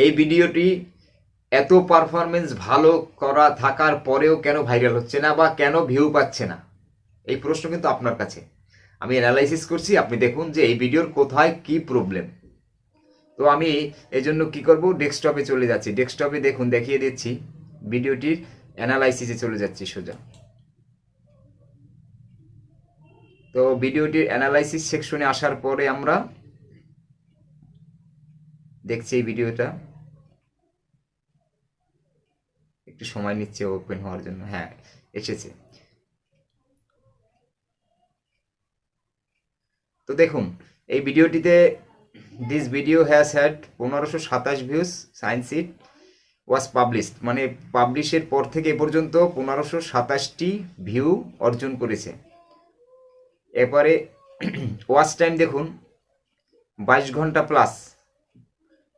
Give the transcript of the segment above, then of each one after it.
এই ভিডিওটি এত পারফরমেন্স ভালো করা থাকার পরেও কেন ভাইরাল হচ্ছে না বা কেন ভিউ পাচ্ছে না, এই প্রশ্ন কিন্তু আপনার কাছে। আমি অ্যানালাইসিস করছি, আপনি দেখুন যে এই ভিডিওর কোথায় কি প্রবলেম। তো আমি এই জন্য কী করবো, ডেস্কটপে চলে যাচ্ছি। ডেস্কটপে দেখুন, দেখিয়ে দিচ্ছি, ভিডিওটির অ্যানালাইসিসে চলে যাচ্ছি সোজা। তো ভিডিওটির অ্যানালাইসিস সেকশনে আসার পরে আমরা দেখছি এই ভিডিওটা একটু সময় নিচ্ছে ওপেন হওয়ার জন্য। হ্যাঁ, এসেছে। তো দেখুন এই ভিডিওটিতে this video has had 1527 views science it was published, মানে পাবলিশের পর থেকে এ পর্যন্ত 1527টি ভিউ অর্জন করেছে। এরপরে ওয়াচ টাইম দেখুন 22 ঘন্টা প্লাস,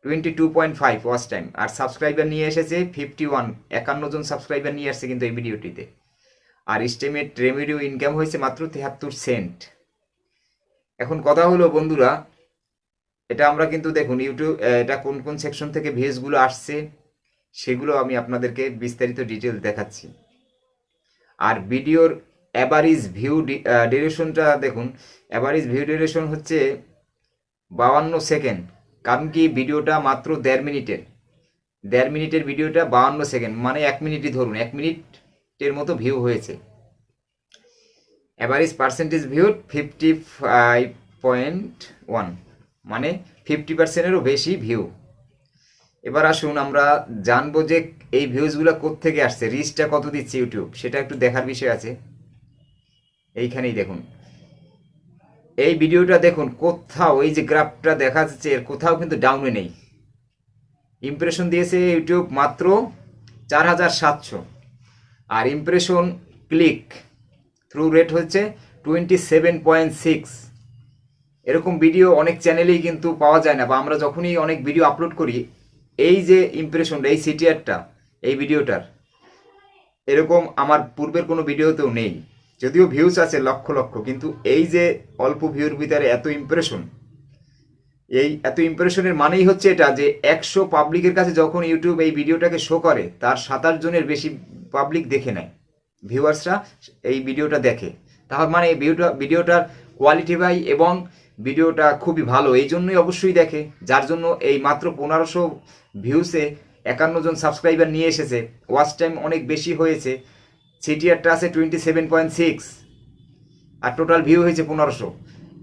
22.5 ওয়াচ টাইম। আর সাবস্ক্রাইবার নিয়ে এসেছে 51 জন সাবস্ক্রাইবার নিয়ে আসছে কিন্তু এই ভিডিওটিতে। আর এস্টিমেট রেভিনিউ ইনকাম হয়েছে মাত্র 73 সেন্ট। এখন কথা হলো বন্ধুরা, এটা আমরা কিন্তু দেখুন ইউটিউব এটা কোন কোন সেকশন থেকে ভিউজগুলো আসছে সেগুলো আমি আপনাদেরকে বিস্তারিত ডিটেল দেখাচ্ছি। আর ভিডিওর অ্যাভারেজ ভিউ ডিউরেশনটা দেখুন, অ্যাভারেজ ভিউ ডিউরেশন হচ্ছে 52 সেকেন্ড। কারণ কি ভিডিওটা মাত্র 1.5 মিনিটের ভিডিওটা 52 সেকেন্ড, মানে 1 মিনিটই ধরুন, 1 মিনিটের মতো ভিউ হয়েছে। অ্যাভারেজ পার্সেন্টেজ ভিউ 55.1, মানে 50%-এরও বেশি ভিউ। এবার আসুন আমরা জানবো যে এই ভিউজগুলো কোত্থেকে আসছে, রিচটা কত দিচ্ছে ইউটিউব, সেটা একটু দেখার বিষয় আছে। এইখানেই দেখুন এই ভিডিওটা দেখুন, কোথাও এই যে গ্রাফটা দেখা যাচ্ছে এর কোথাও কিন্তু ডাউনে নেই। ইমপ্রেশন দিয়েছে ইউটিউব মাত্র 4700, আর ইমপ্রেশন ক্লিক থ্রু রেট হচ্ছে 27.6। এরকম ভিডিও অনেক চ্যানেলেই কিন্তু পাওয়া যায় না, বা আমরা যখনই অনেক ভিডিও আপলোড করি এই যে ইমপ্রেশনটা, এই সিটিআরটা এই ভিডিওটার, এরকম আমার পূর্বের কোনো ভিডিওতেও নেই। যদিও ভিউজ আছে লক্ষ লক্ষ, কিন্তু এই যে অল্প ভিউর ভিতরে এত ইমপ্রেশন, এই এত ইমপ্রেশনের মানেই হচ্ছে এটা যে 100 পাবলিকের কাছে যখন ইউটিউব এই ভিডিওটাকে শো করে তার 27 জনের বেশি পাবলিক দেখে নেয়, ভিউয়ার্সরা এই ভিডিওটা দেখে। তার মানে এই ভিডিওটার কোয়ালিটি ভাই এবং ভিডিওটা খুবই ভালো, এই জন্যই অবশ্যই দেখে, যার জন্য এই মাত্র 1500 ভিউসে 51 জন সাবস্ক্রাইবার নিয়ে এসেছে। ওয়াচ টাইম অনেক বেশি হয়েছে, সিটিআরটা আছে 27.6, আর টোটাল ভিউ হয়েছে 1500।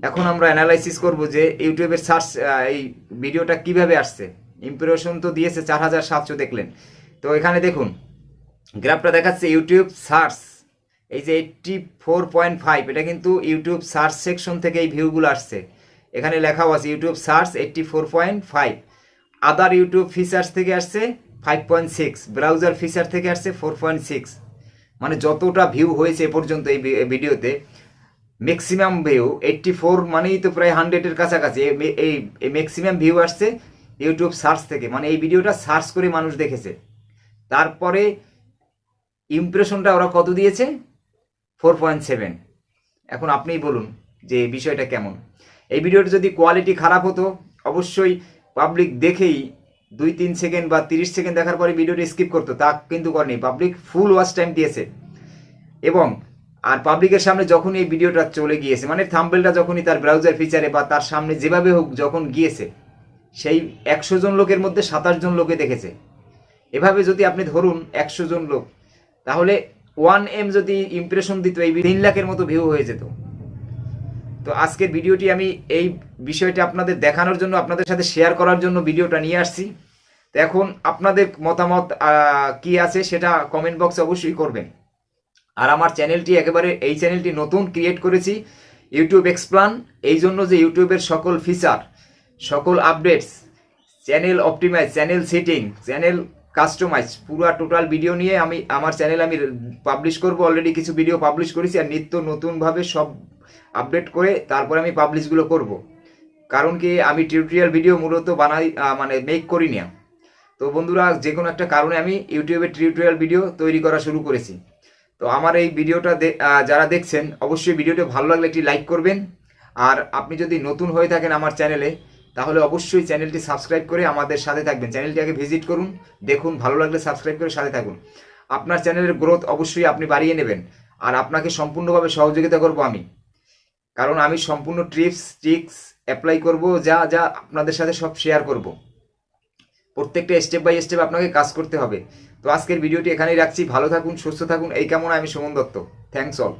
এখন আমরা অ্যানালাইসিস করব যে ইউটিউবের সার্চ এই ভিডিওটা কিভাবে আসছে। ইমপ্রেশন তো দিয়েছে 4700 দেখলেন। তো এখানে দেখুন গ্রাফটা দেখাচ্ছে ইউটিউব সার্চ, এই যে 84.5, এটা কিন্তু ইউটিউব সার্চ সেকশন থেকে এই ভিউগুলো আসছে। এখানে লেখাও আছে ইউটিউব সার্চ 84.5, আদার ইউটিউব ফিচার্স থেকে আসছে 5.6, ব্রাউজার ফিচার থেকে আসছে 4.6। মানে যতটা ভিউ হয়েছে এ পর্যন্ত এই ভিডিওতে, ম্যাক্সিমাম ভিউ 84, মানেই তো প্রায় 100-এর কাছাকাছি। এই ম্যাক্সিমাম ভিউ আসছে ইউটিউব সার্চ থেকে, মানে এই ভিডিওটা সার্চ করে মানুষ দেখেছে। তারপরে ইমপ্রেশনটা ওরা কত দিয়েছে, 4.7। এখন আপনিই বলুন যে বিষয়টা কেমন। এই ভিডিওটা যদি কোয়ালিটি খারাপ হতো অবশ্যই পাবলিক দেখেই 2-3 সেকেন্ড বা 30 সেকেন্ড দেখার পরে ভিডিওটা স্কিপ করতো, তা কিন্তু করেনি। পাবলিক ফুল ওয়াচ টাইম দিয়েছে, এবং আর পাবলিকের সামনে যখন এই ভিডিওটা চলে গিয়েছে, মানে থাম্বনেলটা যখনই তার ব্রাউজার ফিচারে বা তার সামনে যেভাবে হোক যখন গিয়েছে, সেই 100 জন লোকের মধ্যে 27 জন লোকে দেখেছে। এভাবে যদি আপনি ধরুন 100 জন লোক, তাহলে 1M যদি ইমপ্রেশন দিত এই 3 লাখের মতো ভিউ হয়ে যেত। তো আজকের ভিডিওটি আমি এই বিষয়টা আপনাদের দেখানোর জন্য, আপনাদের সাথে শেয়ার করার জন্য ভিডিওটা নিয়ে আসছি। তো এখন আপনাদের মতামত কি আছে সেটা কমেন্ট বক্সে অবশ্যই করবেন। আর আমার চ্যানেলটি একেবারে, এই চ্যানেলটি নতুন ক্রিয়েট করেছি ইউটিউব এক্সপ্লান, এই জন্য যে ইউটিউবের সকল ফিচার, সকল updates, channel optimize, channel setting, channel customize, পুরো টোটাল ভিডিও নিয়ে আমি আমার চ্যানেল আমি পাবলিশ করব। অলরেডি কিছু ভিডিও পাবলিশ করেছি, আর নিত্য নতুনভাবে সব আপডেট করে তারপরে আমি পাবলিশগুলো করব। কারণ কি আমি টিউটোরিয়াল ভিডিও মূলত বানাই, মানে মেক করি না। তো বন্ধুরা, যে কোনো একটা কারণে আমি ইউটিউবে টিউটোরিয়াল ভিডিও তৈরি করা শুরু করেছি। তো আমার এই ভিডিওটা যারা দেখছেন অবশ্যই ভিডিওটা ভালো লাগলে একটি লাইক করবেন। আর আপনি যদি নতুন হয়ে থাকেন আমার চ্যানেলে, তাহলে অবশ্যই চ্যানেলটি সাবস্ক্রাইব করে আমাদের সাথে থাকবেন। চ্যানেলটি আগে ভিজিট করুন, দেখুন, ভালো লাগলে সাবস্ক্রাইব করে সাথে থাকুন। আপনার চ্যানেলের গ্রোথ অবশ্যই আপনি বাড়িয়ে নেবেন, আর আপনাকে সম্পূর্ণভাবে সহযোগিতা করব আমি, কারণ আমি সম্পূর্ণ ট্রিপস ট্রিক্স অ্যাপ্লাই করব, যা যা আপনাদের সাথে সব শেয়ার করব। প্রত্যেকটা স্টেপ বাই স্টেপ আপনাকে কাজ করতে হবে। তো আজকের ভিডিওটি এখানেই রাখছি। ভালো থাকুন, সুস্থ থাকুন, এই কামনায় আমি সুমন দত্ত। Thanks all.